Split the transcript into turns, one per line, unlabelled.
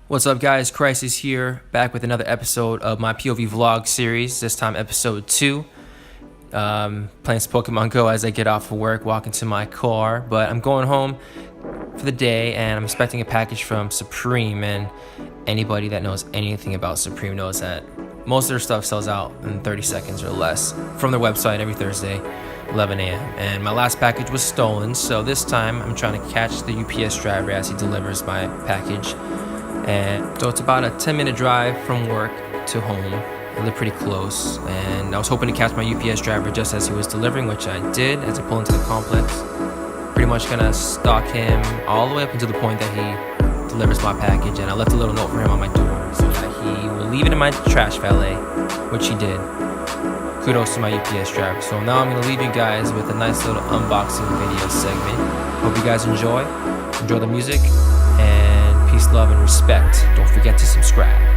What's up, guys? Crisis here, back with another episode of my POV vlog series, this time episode 2. Playing some Pokemon Go as I get off of work, walking to my car, but I'm going home for the day and I'm expecting a package from Supreme, and anybody that knows anything about Supreme knows that most of their stuff sells out in 30 seconds or less from their website every Thursday, 11 a.m. And my last package was stolen, so this time I'm trying to catch the UPS driver as he delivers my package. And so it's about a 10-minute drive from work to home. I live pretty close, and I was hoping to catch my UPS driver just as he was delivering, which I did as I pull into the complex. Pretty much gonna stalk him all the way up until the point that he delivers my package, and I left a little note for him on my door so that he will leave it in my trash valet, which he did. Kudos to my UPS driver. So now I'm gonna leave you guys with a nice little unboxing video segment. Hope you guys enjoy the music, and peace, love, and respect. Don't forget to subscribe.